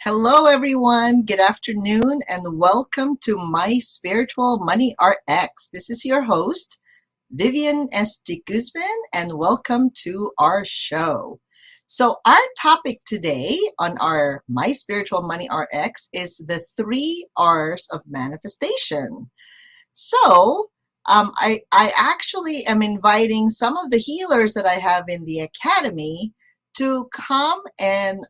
Hello, everyone. Good afternoon, and welcome to My Spiritual Money RX. This is your host, Vivian S. D. Guzman, and welcome to our show. So, our topic today on our My Spiritual Money RX is the 3 R's of manifestation. So, I actually am inviting some of the healers that I have in the academy to come and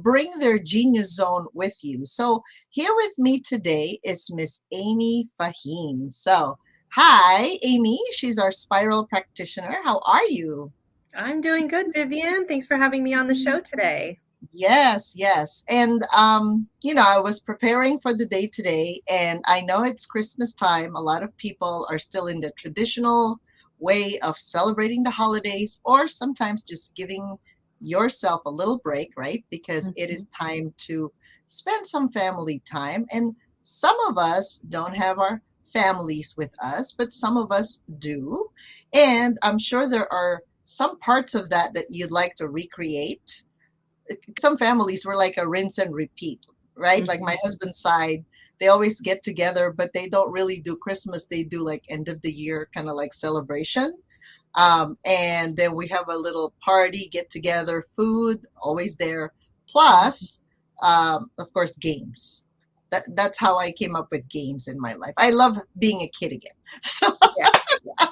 bring their genius zone with you. So, here with me today is Miss Amy Fahim. So, hi, Amy. She's our spiral practitioner. How are you? I'm doing good, Vivian. Thanks for having me on the show today. Yes, yes. And I was preparing for the day today, and I know it's Christmas time. A lot of people are still in the traditional way of celebrating the holidays, or sometimes just giving yourself a little break, right? Because it is Mhm. time to spend some family time. And some of us don't have our families with us, but some of us do. And I'm sure there are some parts of that you'd like to recreate. Some families were like a rinse and repeat, right? Like my Mhm. husband's side, they always get together, but they don't really do Christmas. They do like end of the year kind of like celebration. And then we have a little party, get together, food always there, plus, of course, games. That's how I came up with games in my life. I love being a kid again. So Yeah, yeah.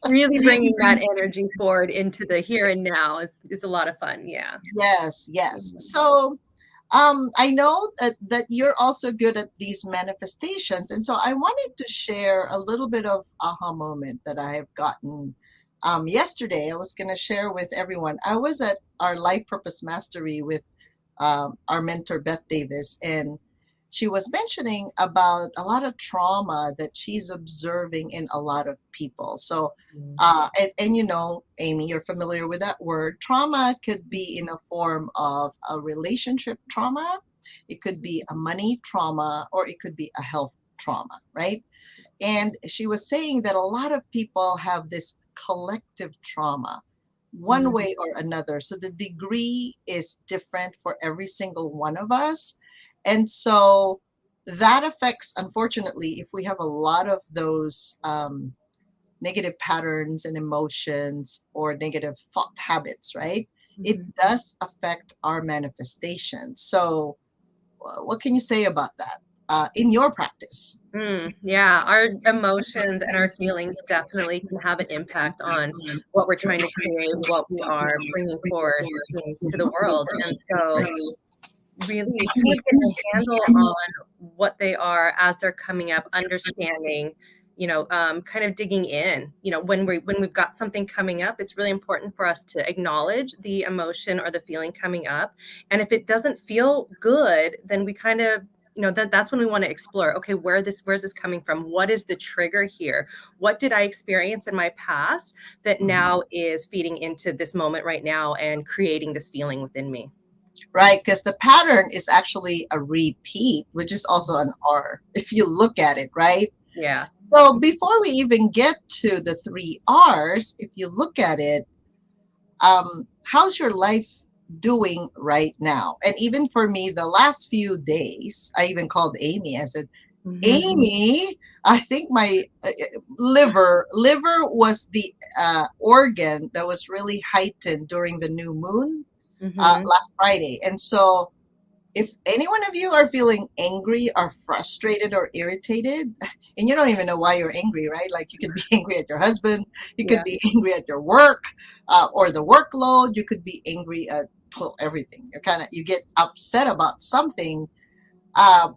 Really bringing that energy forward into the here and now is a lot of fun. Yeah. yes, yes. Mhm. So I know that you're also good at these manifestations. And so I wanted to share a little bit of aha moment that I have gotten yesterday. I was going to share with everyone. I was at our Life Purpose Mastery with our mentor, Beth Davis, and she was mentioning about a lot of trauma that she's observing in a lot of people. So, and Amy, you're familiar with that word. Trauma could be in a form of a relationship trauma, it could be a money trauma, or it could be a health trauma, right? And she was saying that a lot of people have this collective trauma, one Mhm. way or another. So the degree is different for every single one of us. And so that affects, unfortunately, if we have a lot of those negative patterns and emotions or negative thought habits, right? It Mhm. does affect our manifestation. So, what can you say about that in your practice? Yeah, our emotions and our feelings definitely can have an impact on what we're trying to create, what we are bringing forth into the world. And so, really kind of getting a handle on what they are as they're coming up, understanding, kind of digging in. When we've got something coming up, it's really important for us to acknowledge the emotion or the feeling coming up. And if it doesn't feel good, then we kind of that's when we want to explore, okay, where's this coming from? What is the trigger here? What did I experience in my past that Mhm. now is feeding into this moment right now and creating this feeling within me? Right? Because the pattern is actually a repeat, which is also an R, if you look at it, right? Yeah. So before we even get to the 3 R's, if you look at it, how's your life doing right now? And even for me, the last few days, I even called Amy. I said, Mhm. Amy, I think my liver was the organ that was really heightened during the new moon Mhm. last Friday. And so if any one of you are feeling angry or frustrated or irritated, and you don't even know why you're angry, right? Like you could be angry at your husband, you could Yeah. be angry at your work or the workload, you could be angry at well, everything. You get upset about something. Uh,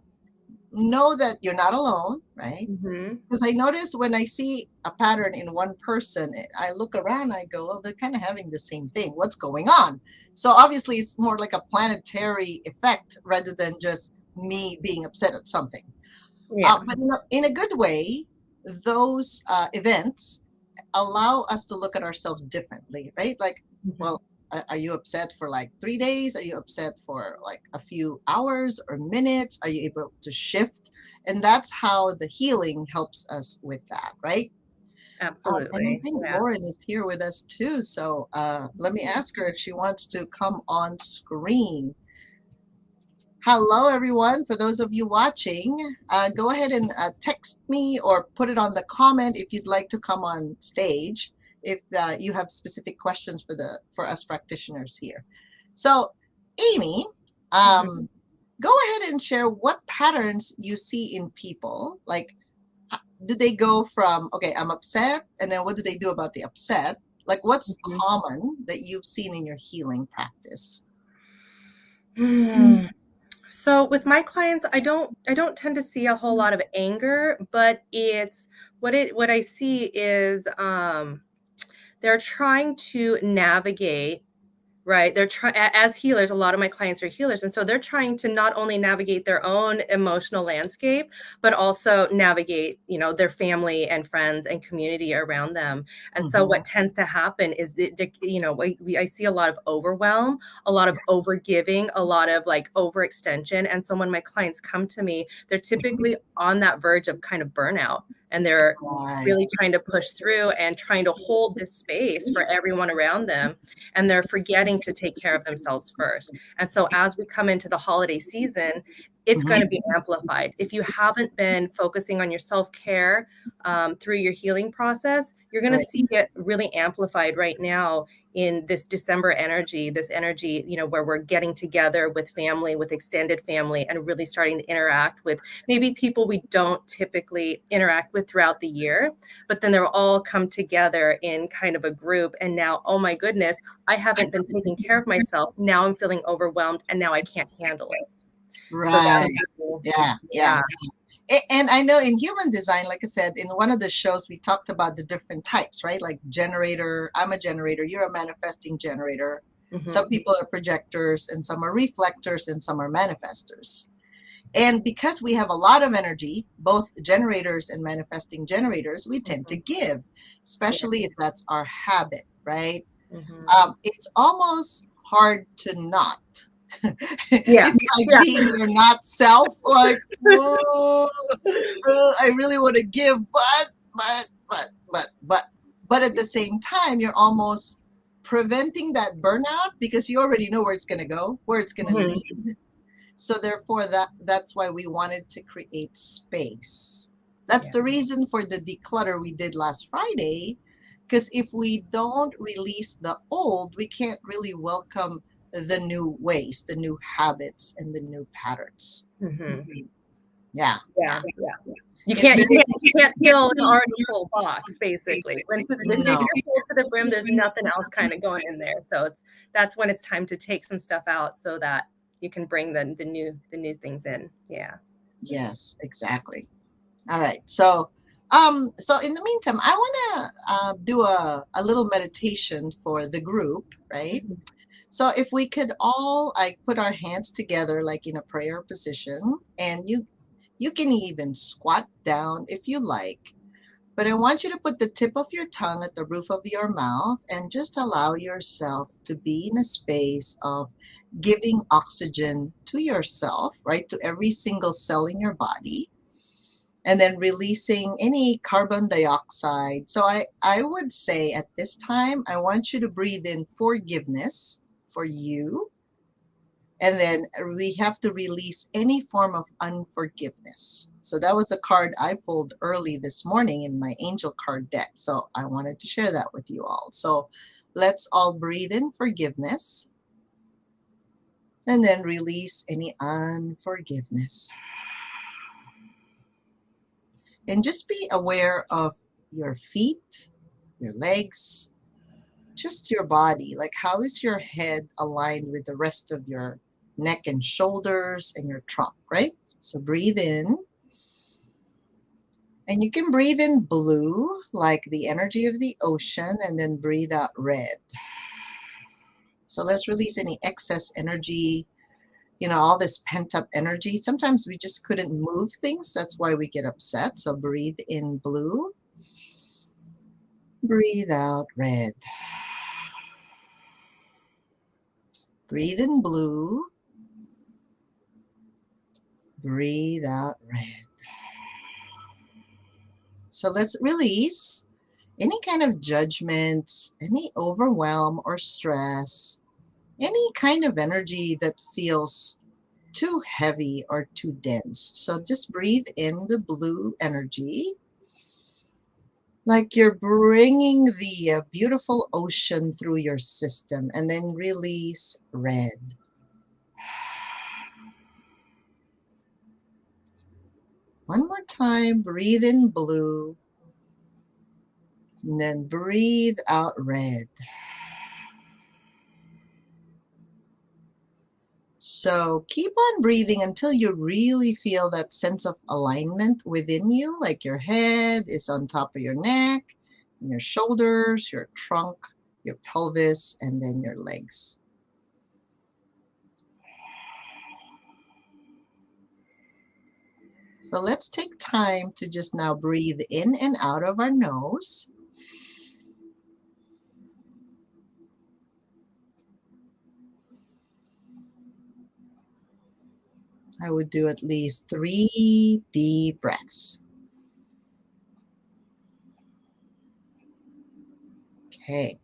know that you're not alone, right? Mhm. Because I notice when I see a pattern in one person, I look around, I go, well, they're kind of having the same thing. What's going on? So obviously, it's more like a planetary effect rather than just me being upset at something. Yeah. But in a good way, those events allow us to look at ourselves differently, right? Like, Mhm. well, are you upset for like 3 days? Are you upset for like a few hours or minutes? Are you able to shift? And that's how the healing helps us with that, right? And I Absolutely. think Yeah. Lauren is here with us too. So let me ask her if she wants to come on screen. Hello, everyone. For those of you watching, go ahead and text me or put it on the comment if you'd like to come on stage if you have specific questions for us practitioners here. So, Amy, Mhm. um, go ahead and share what patterns you see in people. Like, do they go from, okay, I'm upset, and then what do they do about the upset? Like, what's Mhm. common that you've seen in your healing practice? Hmm. So with my clients, I don't tend to see a whole lot of anger, but it's what I see is they're trying to navigate. Right. They're trying as healers, a lot of my clients are healers. And so they're trying to not only navigate their own emotional landscape, but also navigate, their family and friends and community around them. And so Hmm. what tends to happen is I see a lot of overwhelm, a lot of overgiving, a lot of like overextension. And so when my clients come to me, they're typically on that verge of kind of burnout, and they're Right. really trying to push through and trying to hold this space for everyone around them, and they're forgetting to take care of themselves first. And so as we come into the holiday season, it's going to Hmm. be amplified. If you haven't been focusing on your self-care through your healing process, you're going to Right. see it really amplified right now in this December energy, this energy, where we're getting together with family, with extended family, and really starting to interact with maybe people we don't typically interact with throughout the year, but then they'll all come together in kind of a group. And now, oh my goodness, I haven't been taking care of myself. Now I'm feeling overwhelmed, and now I can't handle it. So Right. that's, Yeah. Yeah. yeah. And I know in human design, like I said, in one of the shows, we talked about the different types, right? Like generator, I'm a generator, you're a manifesting generator. Hmm. Some people are projectors, and some are reflectors, and some are manifestors. And because we have a lot of energy, both generators and manifesting generators, we tend to Hmm. give, Yeah. especially if that's our habit, right? Hmm. It's almost hard to not. Yeah. It's like Yeah. being your not self, like, whoa, I really want to give, but, but at the same time, you're almost preventing that burnout because you already know where it's going to go, where it's going to Hmm. lead. So therefore, that's why we wanted to create space. That's Yeah. the reason for the declutter we did last Friday. Because if we don't release the old, we can't really welcome the new ways, the new habits, and the new patterns. Hmm. Yeah, yeah. Yeah. Yeah. You It's can't, you very can't, you can't fill an already full box, basically. If no. you're full to the brim, there's nothing else kind of going in there. So that's when it's time to take some stuff out so that you can bring the new things in. Yeah. Yes, exactly. All right. So in the meantime, I want to do a little meditation for the group, right? Mhm. So if we could all like put our hands together like in a prayer position, and you can even squat down if you like, but I want you to put the tip of your tongue at the roof of your mouth and just allow yourself to be in a space of giving oxygen to yourself, right? To every single cell in your body, and then releasing any carbon dioxide. So I would say at this time, I want you to breathe in forgiveness for you, and then we have to release any form of unforgiveness. So that was the card I pulled early this morning in my angel card deck. So I wanted to share that with you all. So let's all breathe in forgiveness and then release any unforgiveness. And just be aware of your feet, your legs, just your body. Like, how is your head aligned with the rest of your neck and shoulders and your trunk, right? So breathe in. And you can breathe in blue, like the energy of the ocean, and then breathe out red. So let's release any excess energy, all this pent up energy. Sometimes we just couldn't move things. That's why we get upset. So breathe in blue, breathe out red. Breathe in blue, breathe out red. So let's release any kind of judgments, any overwhelm or stress, any kind of energy that feels too heavy or too dense. So just breathe in the blue energy, like you're bringing the beautiful ocean through your system, and then release red. One more time, breathe in blue, and then breathe out red. So keep on breathing until you really feel that sense of alignment within you, like your head is on top of your neck, and your shoulders, your trunk, your pelvis, and then your legs. So let's take time to just now breathe in and out of our nose. I would do at least 3 deep breaths. Okay.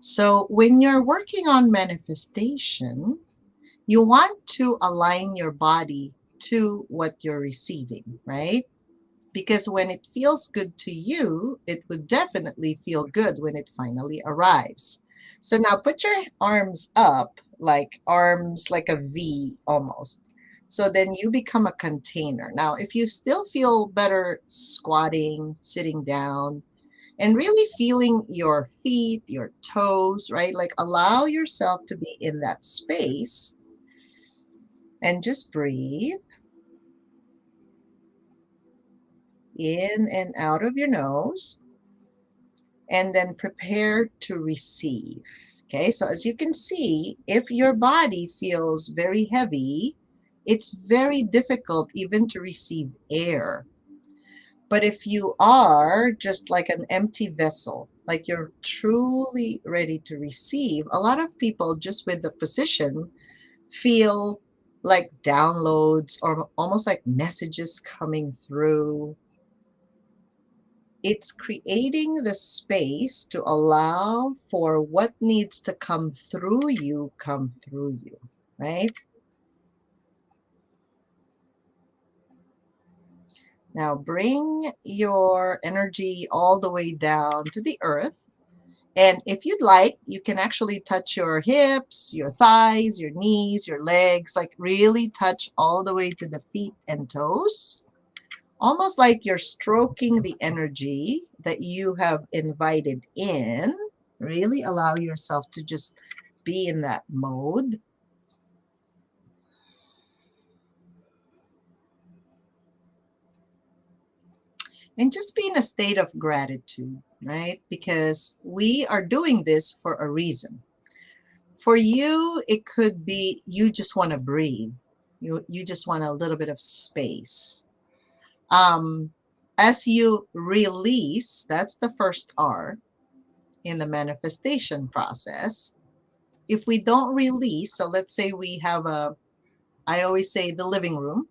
So when you're working on manifestation, you want to align your body to what you're receiving, right? Because when it feels good to you, it would definitely feel good when it finally arrives. So now put your arms like a V almost. So then you become a container. Now, if you still feel better squatting, sitting down, and really feeling your feet, your toes, right? Like allow yourself to be in that space and just breathe in and out of your nose, and then prepare to receive. Okay, so as you can see, if your body feels very heavy, it's very difficult even to receive air. But if you are just like an empty vessel, like you're truly ready to receive, a lot of people just with the position feel like downloads or almost like messages coming through. It's creating the space to allow for what needs to come through you, right? Now bring your energy all the way down to the earth. And if you'd like, you can actually touch your hips, your thighs, your knees, your legs, like really touch all the way to the feet and toes. Almost like you're stroking the energy that you have invited in. Really allow yourself to just be in that mode. And just be in a state of gratitude, right? Because we are doing this for a reason. For you, it could be you just want to breathe. You just want a little bit of space. Um, as you release, that's the first R in the manifestation process. If we don't release, so let's say we have I always say the living room,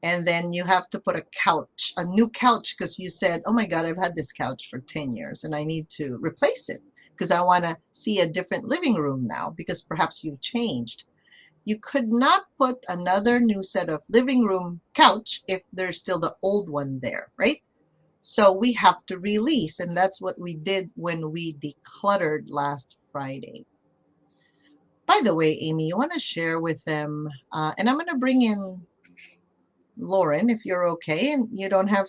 and then you have to put a new couch, because you said, oh my God, I've had this couch for 10 years and I need to replace it because I want to see a different living room now because perhaps you've changed. You could not put another new set of living room couch if there's still the old one there, right? So we have to release, and that's what we did when we decluttered last Friday. By the way, Amy, you want to share with them, and I'm going to bring in Lauren if you're okay, and we don't have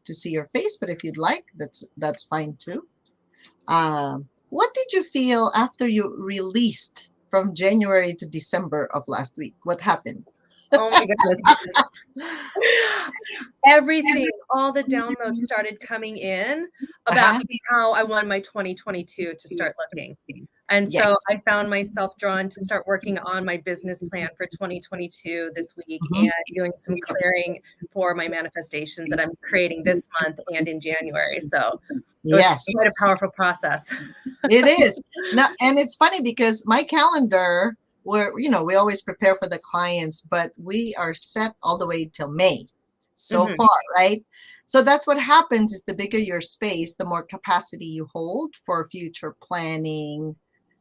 to see your face, but if you'd like, that's fine too. What did you feel after you released from January to December of last week? What happened? Oh my goodness. Everything, all the downloads started coming in about Uh-huh. how I want my 2022 to start looking. And so Yes. I found myself drawn to start working on my business plan for 2022 this week Mhm. and doing some clearing for my manifestations that I'm creating this month and in January. So it was Yes. quite a powerful process. It is. Now, and it's funny because my calendar, we always prepare for the clients, but we are set all the way till May so Mhm. far, right? So that's what happens is the bigger your space, the more capacity you hold for future planning.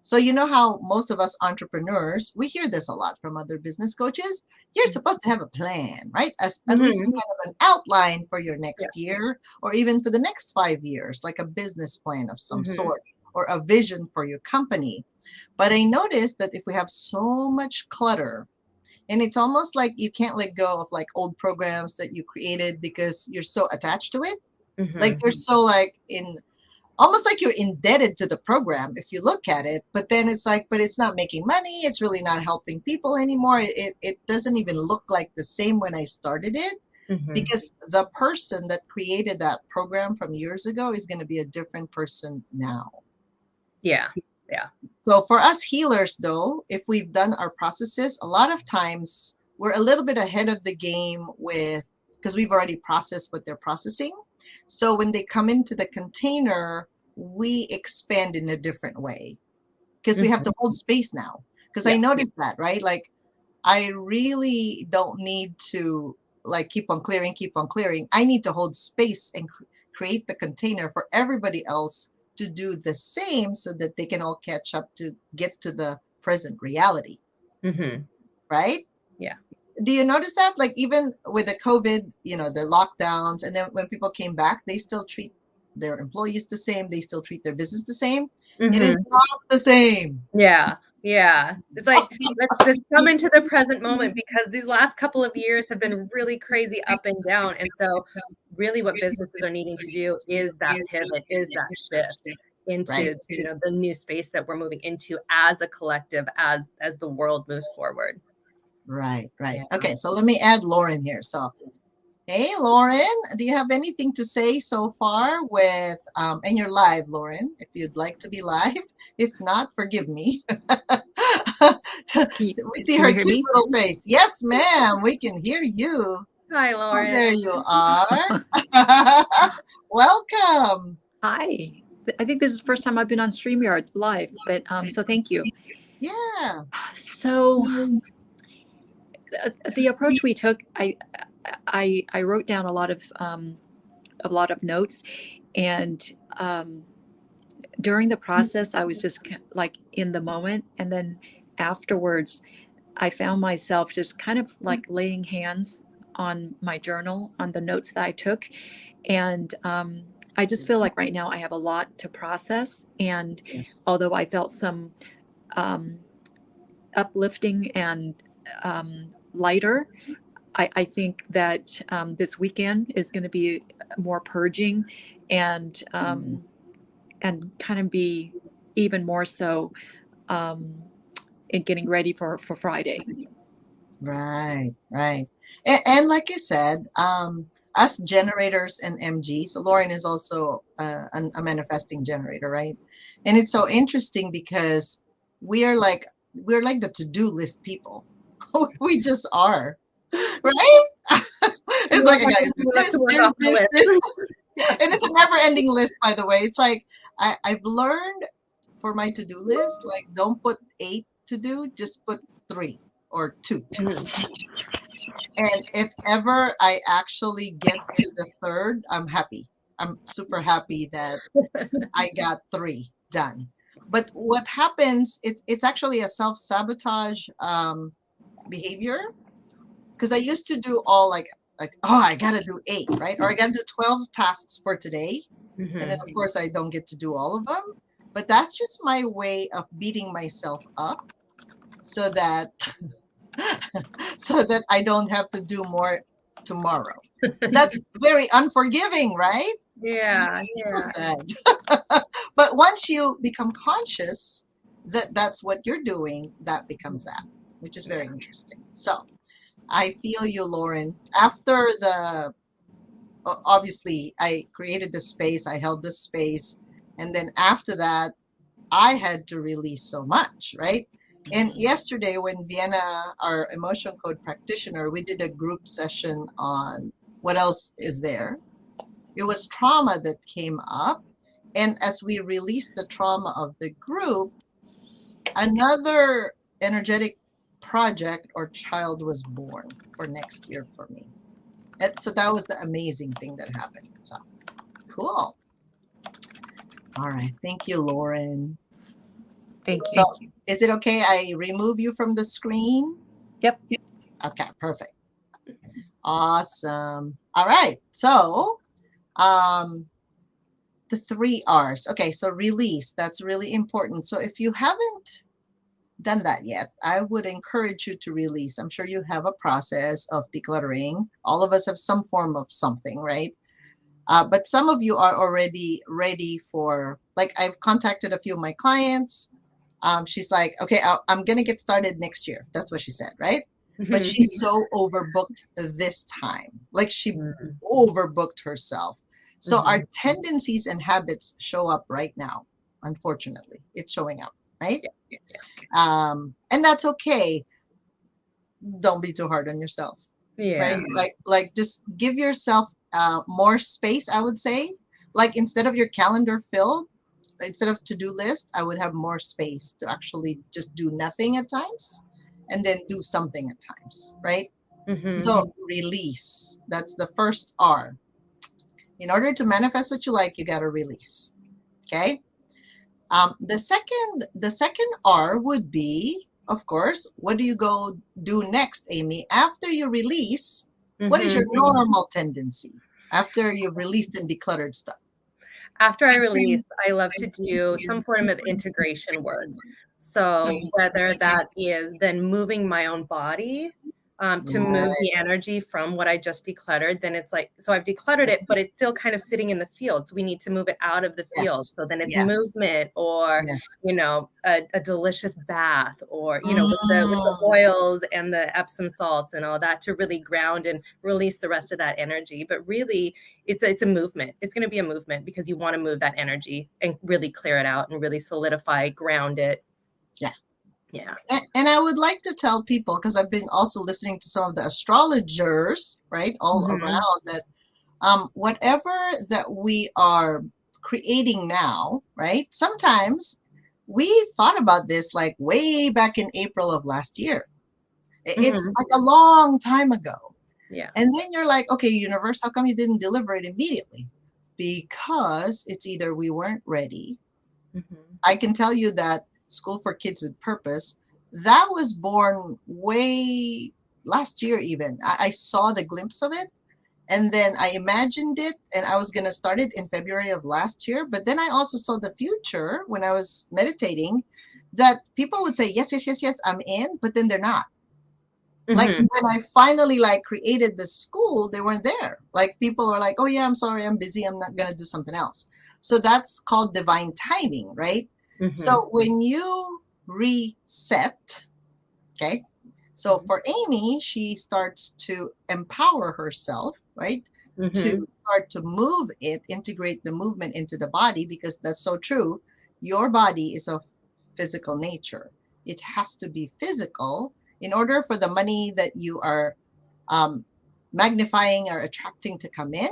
So you know how most of us entrepreneurs, we hear this a lot from other business coaches. You're supposed to have a plan, right? As at least Hmm. kind of an outline for your Yeah. next year or even for the next 5 years, like a business plan of some Hmm. sort or a vision for your company. But I noticed that if we have so much clutter, and it's almost like you can't let go of like old programs that you created because you're so attached to it. Like Hmm. you're so like in almost like you're indebted to the program if you look at it, but then it's like, but it's not making money, it's really not helping people anymore. It doesn't even look like the same when I started it, Hmm. because the person that created that program from years ago is going to be a different person now. Yeah. Yeah. So for us healers though, if we've done our processes, a lot of times we're a little bit ahead of the game with, because we've already processed what they're processing. So when they come into the container, we expand in a different way because we have Hmm. to hold space now. Because I Yeah. noticed that, right? Like I really don't need to like keep on clearing, keep on clearing. I need to hold space and create the container for everybody else to do the same so that they can all catch up to get to the present reality, Hmm. right? Yeah. Do you notice that? Like even with the COVID, the lockdowns, and then when people came back, they still treat their employees the same, they still treat their business the same. It is Hmm. not the same. Yeah, yeah. It's like let's come into the present moment because these last couple of years have been really crazy up and down. And so really what businesses are needing to do is that pivot, is that shift Right. into, the new space that we're moving into as a collective, as the world moves forward. Right, right. Yeah. Okay, so let me add Lauren here. So, hey, Lauren, do you have anything to say so far with, and you're live, Lauren, if you'd like to be live. If not, forgive me. Can you, We see can her you hear cute me? little face. Yes, ma'am, we can hear you. Hi, Oh, there Lauren. you are. Welcome. Hi. I think this is the first time I've been on StreamYard live, but so thank you. Yeah. So the approach we took, I wrote down a lot of notes, and um, during the process, I was just like in the moment, and then afterwards, I found myself just kind of like laying hands on my journal, on the notes that I took. And I just feel like right now I have a lot to process. And Yes. although I felt some um, uplifting and lighter, I think that this weekend is going to be more purging and Mm. kind of be even more so um, in getting ready for Friday. Right, right. And like you said, us generators and MG, so Lauren is also a manifesting generator, right? And it's so interesting because we are like we're like the to-do list people. We just are, right? We It's like love I our gotta things, do we love to this, work this, off the this, list. this. Yeah. And it's a never-ending list, by the way. It's like I've learned for my to-do list, like don't put eight to do, just put three or two. Mhm. And if ever I actually get to the third, I'm happy. I'm super happy that I got three done. But what happens, it's actually a self-sabotage behavior because I used to do all like, oh, I gotta do eight, right? Or I gotta do 12 tasks for today. And then Mhm. of course I don't get to do all of them. But that's just my way of beating myself up so that so that I don't have to do more tomorrow. And that's very unforgiving, right? Because it Yeah, makes me so yeah. sad. But once you become conscious that that's what you're doing, that becomes that, which is very Yeah. interesting. So I feel you, Lauren. After obviously, I created the space, I held the space. And then after that, I had to release so much, right? And yesterday, when Vienna, our emotion code practitioner, we did a group session on what else is there. It was trauma that came up. And as we released the trauma of the group, another energetic project or child was born for next year for me. And so that was the amazing thing that happened. So cool. All right. Thank you, Lauren. Thank So you. is it okay I remove you from the screen? Yep. Okay, perfect. Awesome. All right. So um, the 3 R's. Okay, so release. That's really important. So if you haven't done that yet, I would encourage you to release. I'm sure you have a process of decluttering. All of us have some form of something, right? But some of you are already ready for, like, I've contacted a few of my clients. She's like, okay, I'm going to get started next year. That's what she said, right? But Mhm. she's so overbooked this time. Like she Mhm. overbooked herself. So our Mhm. tendencies and habits show up right now. Unfortunately, it's showing up, right? Yeah. And that's okay. Don't be too hard on yourself, right? Yeah. Like just give yourself more space, I would say. Like instead of your calendar filled, instead of to-do list, I would have more space to actually just do nothing at times and then do something at times, right? Mhm. So release. That's the first R. In order to manifest what you like, you got to release. Okay. The second R would be, of course, what do you go do next, Amy? After you release, what is your Mhm. normal tendency after you've released and decluttered stuff? After I release, I love to do some form of integration work. So whether that is then moving my own body to move Right. the energy from what I just decluttered, then it's like, so I've decluttered it, Yes. but it's still kind of sitting in the field. So we need to move it out of the field. Yes. So then it's Yes. movement or, Yes. a delicious bath or, with the Mm, oils and the Epsom salts and all that to really ground and release the rest of that energy. But really, it's a movement. It's going to be a movement because you want to move that energy and really clear it out and really solidify, ground it. yeah. Yeah. And I would like to tell people, because I've been also listening to some of the astrologers, right, all Hmm. around, that whatever that we are creating now, right, sometimes we thought about this like way back in April of last year. It's Hmm. like a long time ago. Yeah. And then you're like, okay, universe, how come you didn't deliver it immediately? Because it's either we weren't ready. Hmm. I can tell you that School for Kids with Purpose, that was born way last year even. I saw the glimpse of it and then I imagined it and I was going to start it in February of last year. But then I also saw the future when I was meditating that people would say, yes, yes, yes, yes, I'm in, but then they're not. Like Hmm. when I finally like created the school, they weren't there. Like people are like, oh yeah, I'm sorry, I'm busy, I'm not going to do something else. So that's called divine timing, right? Hmm. So when you reset, okay, so for Amy, she starts to empower herself, right? To Hmm. start to move it, integrate the movement into the body, because that's so true. Your body is of physical nature. It has to be physical in order for the money that you are um, magnifying or attracting to come in.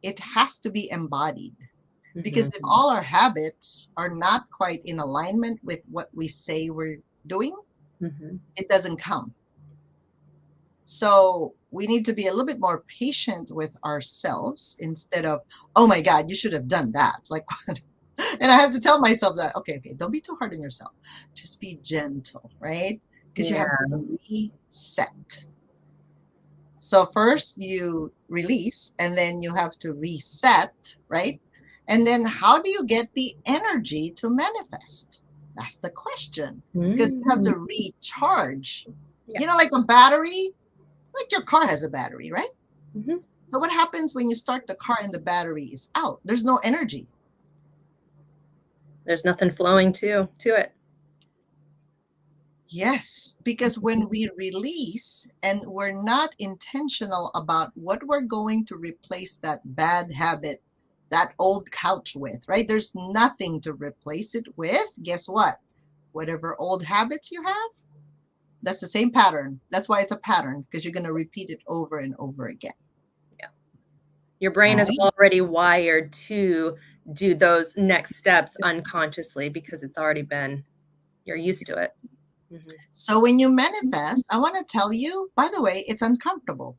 It has to be embodied. Because Hmm. if all our habits are not quite in alignment with what we say we're doing, Hmm. it doesn't come. So we need to be a little bit more patient with ourselves instead of, oh my God, you should have done that. Like, and I have to tell myself that, okay, okay, don't be too hard on yourself. Just be gentle, right? Because you Yeah. have to reset. So first you release and then you have to reset, right? And then how do you get the energy to manifest? That's the question. Because you have Mm. to recharge. Yeah. You know, like a battery, like your car has a battery, right? Hmm. So what happens when you start the car and the battery is out? There's no energy. There's nothing flowing to it. Yes, because when we release and we're not intentional about what we're going to replace that bad habit, that old couch with, right? There's nothing to replace it with. Guess what? Whatever old habits you have, that's the same pattern. That's why it's a pattern, because you're going to repeat it over and over again. Yeah. Your brain is Right? already wired to do those next steps unconsciously because it's already been, you're used to it. Hmm. So when you manifest, I want to tell you, by the way, it's uncomfortable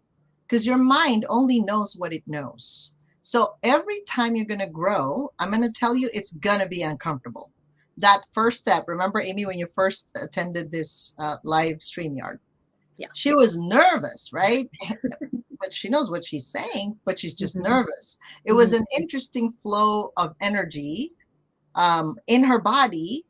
because your mind only knows what it knows. So every time you're going to grow, I'm going to tell you it's going to be uncomfortable that first step, remember, Amy, when you first attended this live StreamYard, Yeah. she was nervous, right? But she knows what she's saying, but she's just Mm-hmm. nervous. It was Mm-hmm. an interesting flow of energy in her body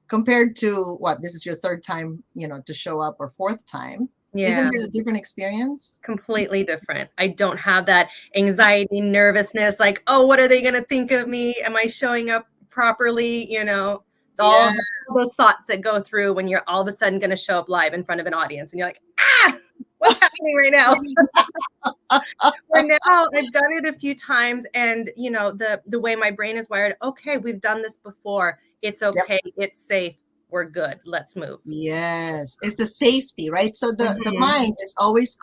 compared to what, this is your third time, to show up, or fourth time. Isn't Yeah. it a different experience? Completely different. I don't have that anxiety, nervousness, like, oh, what are they going to think of me? Am I showing up properly? Yeah. All those thoughts that go through when you're all of a sudden going to show up live in front of an audience and you're like, ah, what's happening right now? Where now I've done it a few times, and the way my brain is wired, okay, we've done this before. It's Yep. okay. It's safe. We're good. Let's move. Yes, it's the safety, right? So the Mhm. mind is always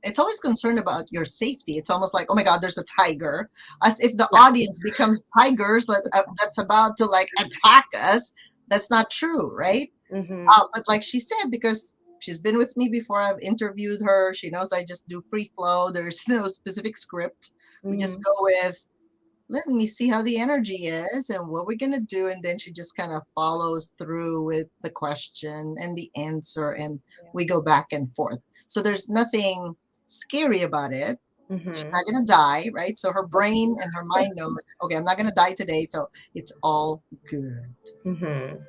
it's always concerned about your safety. It's almost like, oh my God, there's a tiger, as if the Yeah. audience becomes tigers that's about to like attack us. That's not true, right? Mhm. But like she said, because she's been with me before, I've interviewed her. She knows I just do free flow. There's no specific script. We just Mhm. go with, let me see how the energy is and what we're going to do. And then she just kind of follows through with the question and the answer, and we go back and forth. So there's nothing scary about it. She's Mhm. not going to die, right? So her brain and her mind knows, okay, I'm not going to die today. So it's all good, Mhm.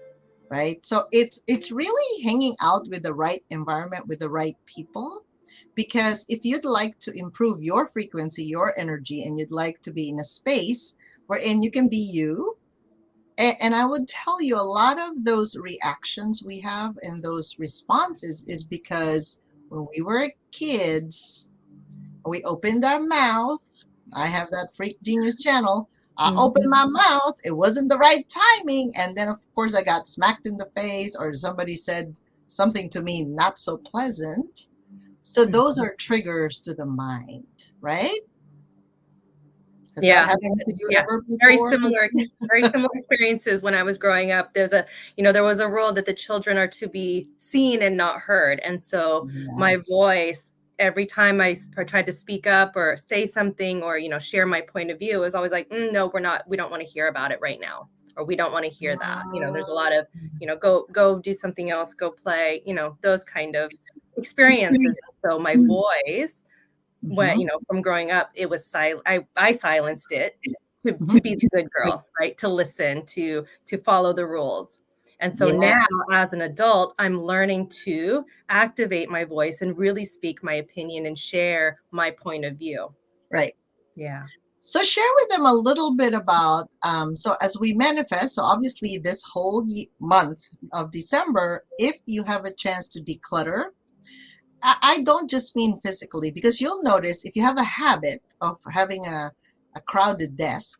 right? So it's really hanging out with the right environment, with the right people. Because if you'd like to improve your frequency, your energy, and you'd like to be in a space wherein you can be you, and I would tell you, a lot of those reactions we have and those responses is because when we were kids, we opened our mouth. I have that Freak Genius channel. I opened Mhm. my mouth. It wasn't the right timing. And then, of course, I got smacked in the face, or somebody said something to me not so pleasant. So those are triggers to the mind, right? Has that Yeah. happened to you Yeah. ever Very before? similar, very similar experiences when I was growing up. There was a rule that the children are to be seen and not heard. And so my Yes. voice, every time I tried to speak up or say something or, share my point of view, was always like, no, we don't want to hear about it right now. Or we don't want to hear that. There's a lot of, go do something else, go play, those kind of experiences. So my voice, when Mhm, from growing up, it was I silenced it to mhm. be the good girl, right? To listen, to follow the rules. And so Yeah, now as an adult, I'm learning to activate my voice and really speak my opinion and share my point of view. right. Yeah. So share with them a little bit about, so as we manifest, so obviously this whole month of December, if you have a chance to declutter, I don't just mean physically, because you'll notice if you have a habit of having a crowded desk,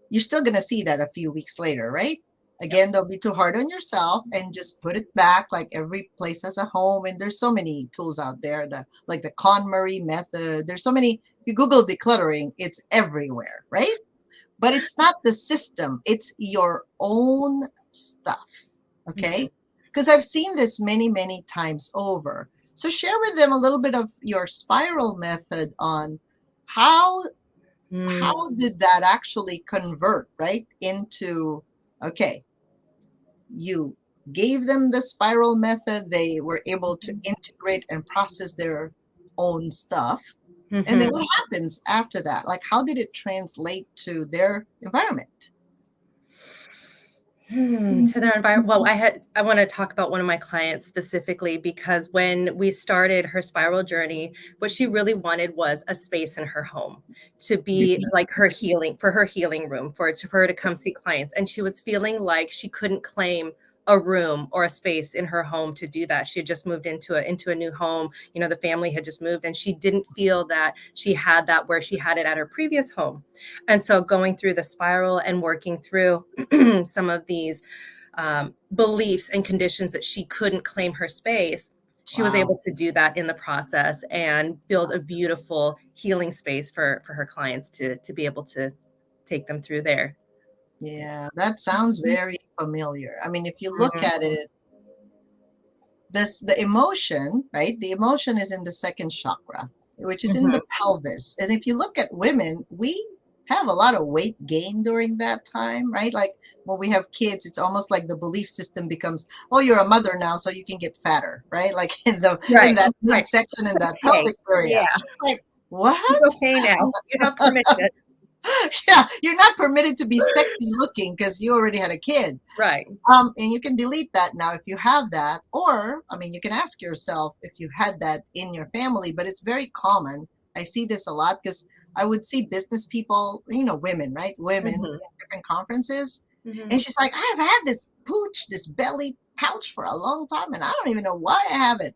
you're still going to see that a few weeks later, right? Yep. Again, don't be too hard on yourself and just put it back. Like every place has a home, and there's so many tools out there, like the KonMari method. There's so many. If you Google decluttering, it's everywhere, right? But it's not the system, it's your own stuff. Okay? Because I've seen this many, many times over. So share with them a little bit of your spiral method on how Mm. how did that actually convert, right, into, okay, you gave them the spiral method, they were able to integrate and process their own stuff. And then Mhm. what happens after that? Like, how did it translate to their environment? To their environment. Well, I want to talk about one of my clients specifically because when we started her spiral journey, what she really wanted was a space in her home to be like her healing room, for her to come see clients. And she was feeling like she couldn't claim a room or a space in her home to do that. She had just moved into a new home. The family had just moved and she didn't feel that she had that where she had it at her previous home. And so going through the spiral and working through some of these beliefs and conditions that she couldn't claim her space, she was Wow. able to do that in the process and build a beautiful healing space for her clients to be able to take them through there. Yeah, that sounds very familiar. I mean, if you look Mhm. at it, the emotion, right? The emotion is in the second chakra, which is in Mhm. the pelvis. And if you look at women, we have a lot of weight gain during that time, right? Like when we have kids, it's almost like the belief system becomes, oh, you're a mother now, so you can get fatter, right? Like in Right, that right. midsection in that Okay. pelvic area. Yeah. Like, what? It's okay now. You have permission. Yeah, you're not permitted to be sexy looking because you already had a kid. Right. And you can delete that now if you have that, or I mean, you can ask yourself if you had that in your family, but it's very common. I see this a lot because I would see business people, women, right? Women Hmm. in different conferences. Hmm. And she's like, I've had this pooch, this belly pouch for a long time, and I don't even know why I have it.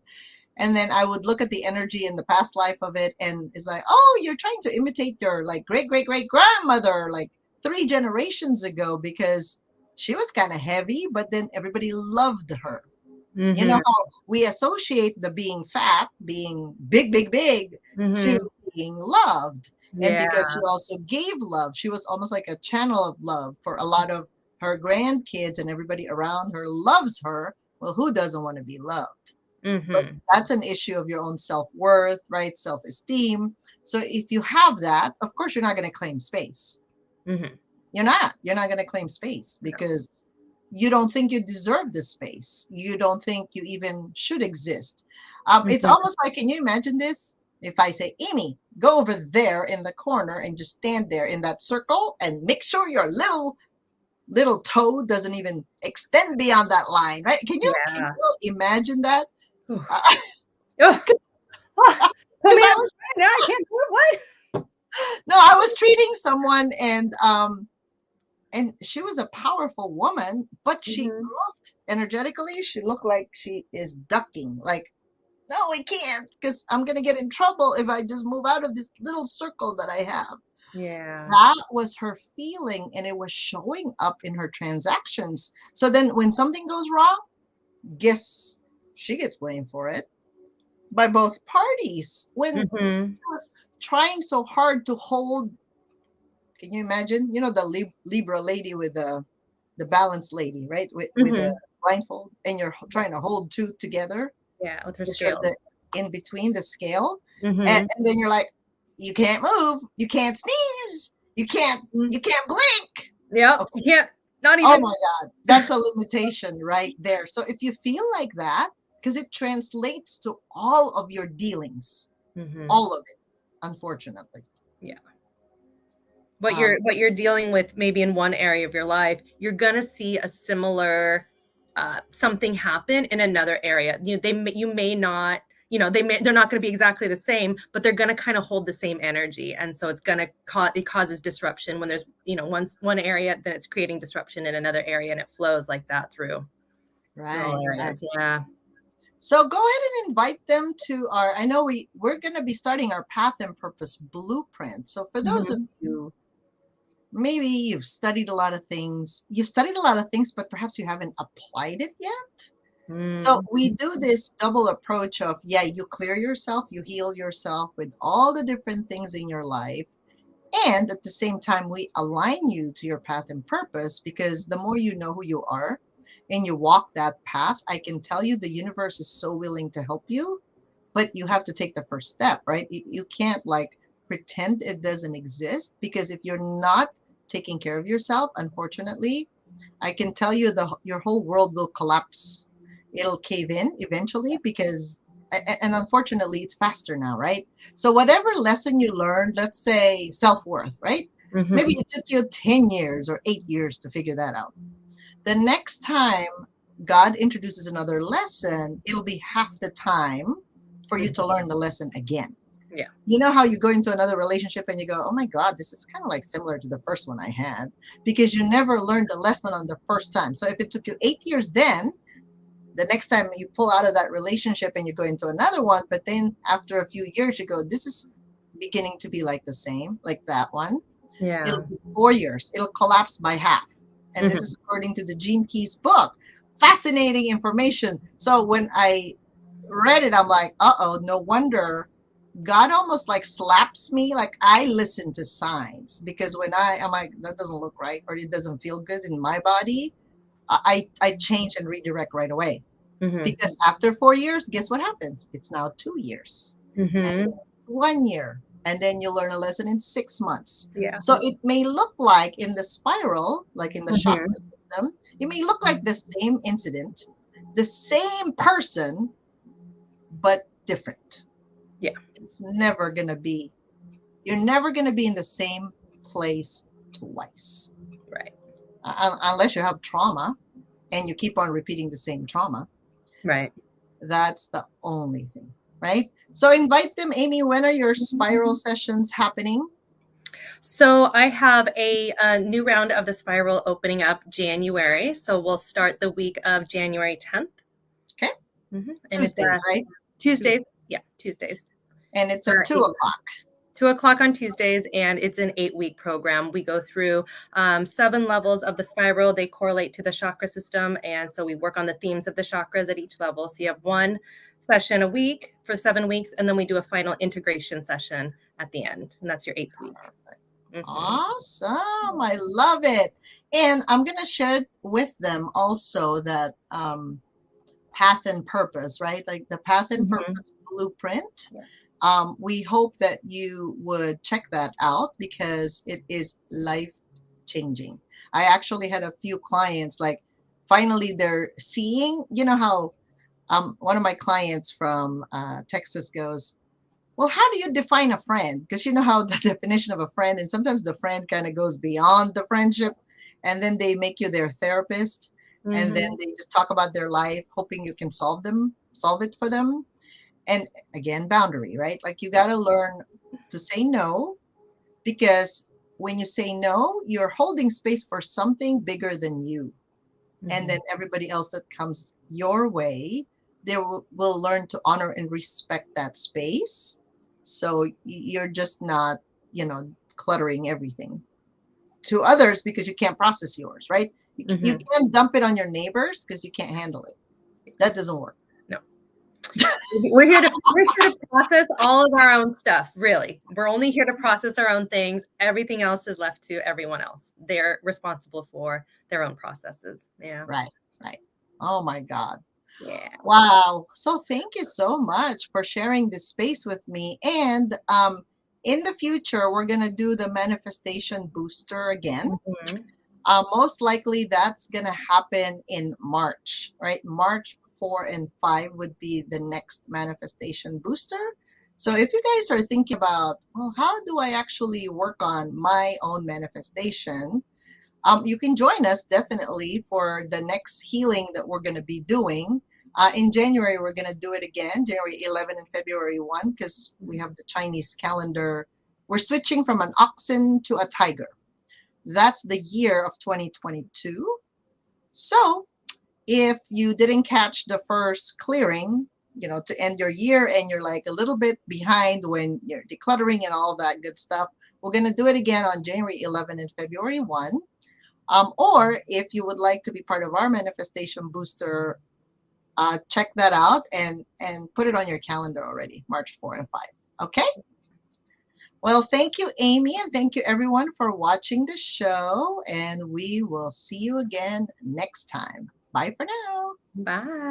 And then I would look at the energy in the past life of it, and it's like, oh, you're trying to imitate your like great great great grandmother, like 3 generations ago, because she was kind of heavy, but then everybody loved her. You know Hmm. how we associate the being fat, being big, big, big, to Hmm. being loved. And Yeah. because she also gave love, she was almost like a channel of love for a lot of her grandkids, and everybody around her loves her. Well, who doesn't want to be loved? But Hmm. that's an issue of your own self-worth, right? Self-esteem. So if you have that, of course, you're not going to claim space. Hmm. You're not going to claim space No. because you don't think you deserve the space. You don't think you even should exist. It's Hmm. almost like, can you imagine this? If I say, Amy, go over there in the corner and just stand there in that circle and make sure your little toe doesn't even extend beyond that line, right? Can Yeah. you imagine that? Ugh. Because Ugh. Ah, pull me I up. was No, I can't do it. What? no, I was treating someone, and she was a powerful woman, but she Hmm. looked energetically, she looked like she is ducking. Like, no, we can't, because I'm gonna get in trouble if I just move out of this little circle that I have. Yeah. That was her feeling, and it was showing up in her transactions. So then when something goes wrong, guess she gets blamed for it by both parties. When Hmm. she was trying so hard to hold, can you imagine? The Libra lady with the balanced lady, right? With the Hmm. blindfold, and you're trying to hold two together Yeah, with her to show scales. the in between the scale, and, Hmm. and then you're like, you can't move, you can't sneeze, you can't blink. Yep. Okay. You can't. Not Oh even. my God, that's a limitation right there. So if you feel like that, because it translates to all of your dealings, Hmm. all of it, unfortunately. Yeah. What Um, you're dealing with maybe in one area of your life, you're gonna see a similar something happen in another area. You may not, they're not going to be exactly the same, but they're going to kind of hold the same energy, and so it's going to it causes disruption when there's one area, then it's creating disruption in another area, and it flows like that through all right, right. areas. Yeah. So go ahead and invite them to our, I know we're going to be starting our Path and Purpose Blueprint. So for those of Hmm. you, maybe you've studied a lot of things, but perhaps you haven't applied it yet. So we Hmm. do this double approach of, yeah, you clear yourself, you heal yourself with all the different things in your life. And at the same time, we align you to your path and purpose, because the more you know who you are and you walk that path, I can tell you the universe is so willing to help you, but you have to take the first step, right? You can't like pretend it doesn't exist, because if you're not taking care of yourself, unfortunately, I can tell you your whole world will collapse. It'll cave in eventually, because and unfortunately it's faster now, right? So whatever lesson you learned, let's say self-worth, right? Maybe Hmm. it took you 10 years or 8 years to figure that out. The next time God introduces another lesson, it'll be half the time for you to learn the lesson again. Yeah. You know how you go into another relationship and you go, oh my God, this is kind of like similar to the first one I had, because you never learned the lesson on the first time. So if it took you 8 years, then the next time you pull out of that relationship and you go into another one, but then after a few years, you go, this is beginning to be like the same, like that one. Yeah. It'll be 4 years. It'll collapse by half. And this Hmm. is according to the Gene Keys book. Fascinating information. So when I read it, I'm like, uh-oh, no wonder God almost like slaps me. Like I listen to signs, because when I'm like, that doesn't look right, or it doesn't feel good in my body, I change and redirect right away. Hmm. Because after 4 years, guess what happens? It's now 2 years, and Hmm. it's 1 year. and then you learn a lesson in 6 months. Yeah. So it may look like in the spiral, like in the chakra Hmm. system, it may look like the same incident, the same person, but different. Yeah. It's never going to be, you're never going to be in the same place twice. Right. Unless you have trauma and you keep on repeating the same trauma. Right. That's the only thing, right? So invite them, Amy. When are your spiral sessions happening? So I have a new round of the spiral opening up January. So we'll start the week of January 10th. Okay. And it's Tuesdays, right? Tuesdays. Yeah, Tuesdays. And it's at 2 o'clock. 2 o'clock on Tuesdays, and it's an 8-week program. We go through 7 levels of the spiral. They correlate to the chakra system, and so we work on the themes of the chakras at each level. So you have one session a week for 7 weeks, and then we do a final integration session at the end, and that's your 8th week. Awesome. I love it. And I'm going to share with them also that path and purpose, right? Like the path and purpose blueprint. We hope that you would check that out because it is life changing. I actually had a few clients, like finally they're seeing, you know how one of my clients from Texas goes, well, how do you define a friend? Because you know how the definition of a friend, and sometimes the friend kind of goes beyond the friendship, and then they make you their therapist, and then they just talk about their life, hoping you can solve it for them. And again, boundary, right? Like you got to learn to say no, because when you say no, you're holding space for something bigger than you. And then everybody else that comes your way, they will learn to honor and respect that space. So you're just not, cluttering everything to others because you can't process yours, right? You can't dump it on your neighbors because you can't handle it. That doesn't work. No. We're here to process all of our own stuff, really. We're only here to process our own things. Everything else is left to everyone else. They're responsible for their own processes. Yeah. Right. Oh my God. Yeah. Wow. So thank you so much for sharing this space with me. And in the future, we're going to do the manifestation booster again. Most likely that's going to happen in March, right? March 4 and 5 would be the next manifestation booster. So if you guys are thinking about, well, how do I actually work on my own manifestation? You can join us definitely for the next healing that we're going to be doing. In January, we're going to do it again, January 11 and February 1, because we have the Chinese calendar. We're switching from an oxen to a tiger. That's the year of 2022. So if you didn't catch the first clearing, to end your year and you're like a little bit behind when you're decluttering and all that good stuff, we're going to do it again on January 11 and February 1. Or if you would like to be part of our manifestation booster, check that out and put it on your calendar already, March 4 and 5. Okay? Well, thank you, Amy, and thank you, everyone, for watching the show. And we will see you again next time. Bye for now. Bye.